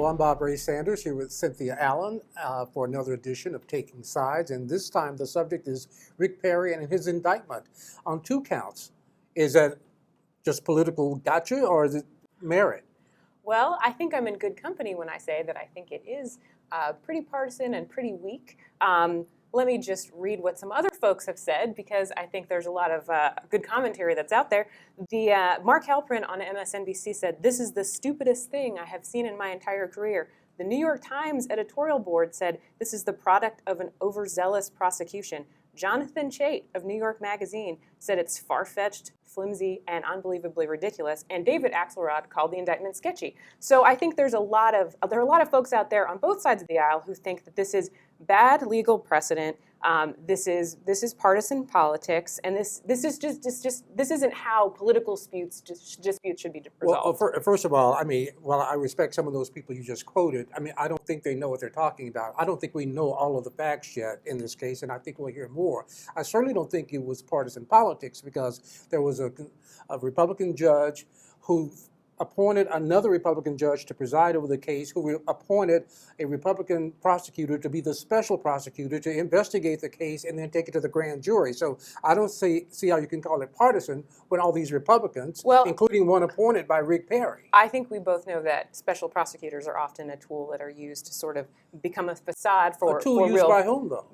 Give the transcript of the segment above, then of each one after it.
I'm Bob Ray Sanders here with Cynthia Allen for another edition of Taking Sides. And this time the subject is Rick Perry and his indictment on 2 counts. Is that just political gotcha or is it merit? Well, I think I'm in good company when I say that I think it is pretty partisan and pretty weak. Let me just read what some other folks have said, because I think there's a lot of good commentary that's out there. Mark Halperin on MSNBC said, "This is the stupidest thing I have seen in my entire career." The New York Times editorial board said, "This is the product of an overzealous prosecution." Jonathan Chait of New York Magazine said it's far-fetched, flimsy, and unbelievably ridiculous. And David Axelrod called the indictment sketchy. So I think there are a lot of folks out there on both sides of the aisle who think that this is bad legal precedent. This is partisan politics, and this isn't how political disputes should be resolved. Well, first of all, I mean, while I respect some of those people you just quoted, I mean, I don't think they know what they're talking about. I don't think we know all of the facts yet in this case, and I think we'll hear more. I certainly don't think it was partisan politics, because there was a Republican judge who appointed another Republican judge to preside over the case, who appointed a Republican prosecutor to be the special prosecutor to investigate the case and then take it to the grand jury. So I don't see how you can call it partisan when all these Republicans, including one appointed by Rick Perry. I think we both know that special prosecutors are often a tool that are used to sort of become a facade for a tool used by whom, though?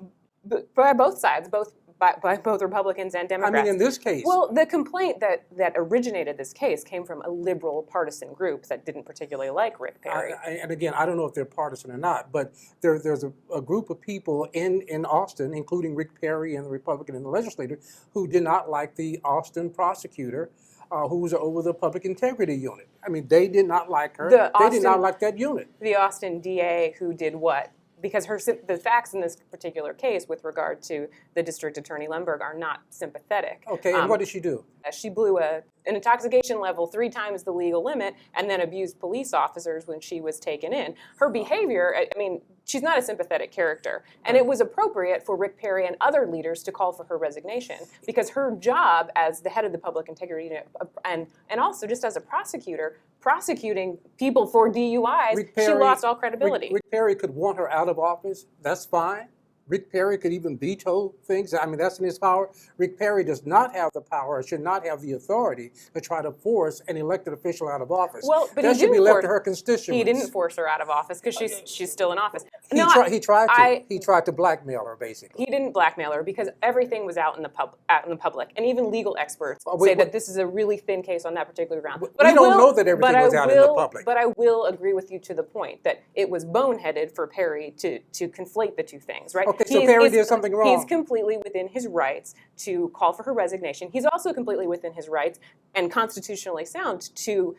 By both sides, by both Republicans and Democrats. I mean, in this case. Well, the complaint that originated this case came from a liberal partisan group that didn't particularly like Rick Perry. And again, I don't know if they're partisan or not, but there's a group of people in Austin, including Rick Perry and the Republican and the legislator, who did not like the Austin prosecutor who was over the public integrity unit. I mean, they did not like her. They did not like that unit. The Austin DA who did what? Because the facts in this particular case with regard to the district attorney Lemberg are not sympathetic. Okay, and what did she do? She blew an intoxication level 3 times the legal limit and then abused police officers when she was taken in. Her behavior, I mean, she's not a sympathetic character. And it was appropriate for Rick Perry and other leaders to call for her resignation, because her job as the head of the public integrity unit and also just as a prosecutor, prosecuting people for DUIs, she lost all credibility. Rick Perry could want her out of office. That's fine. Rick Perry could even veto things. I mean, that's in his power. Rick Perry does not have the power, or should not have the authority to try to force an elected official out of office. Well, but that should be left to her constituents. He didn't force her out of office because she's still in office. He tried to blackmail her, basically. He didn't blackmail her because everything was out in the public, and even legal experts say that this is a really thin case on that particular ground. But we don't know that everything was out in the public. But I will agree with you to the point that it was boneheaded for Perry to conflate the two things, right? Okay, so Perry did something wrong. He's completely within his rights to call for her resignation. He's also completely within his rights and constitutionally sound to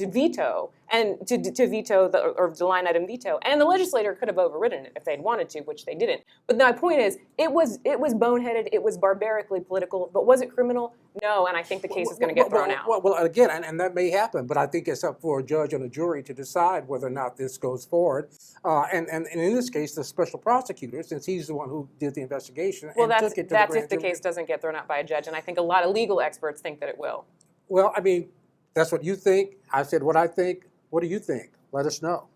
veto and to veto the line item veto. And the legislator could have overridden it if they'd wanted to, which they didn't. But my point is, it was boneheaded, it was barbarically political, but was it criminal? No, and I think the case is going to get thrown out. Well, again, and that may happen, but I think it's up for a judge and a jury to decide whether or not this goes forward. And in this case, the special prosecutor, since he's the one who did the investigation, well, and took it to the grand if the jury. case doesn't get thrown out by a judge, and I think a lot of legal experts think that it will. Well, I mean, that's what you think. I said what I think. What do you think? Let us know.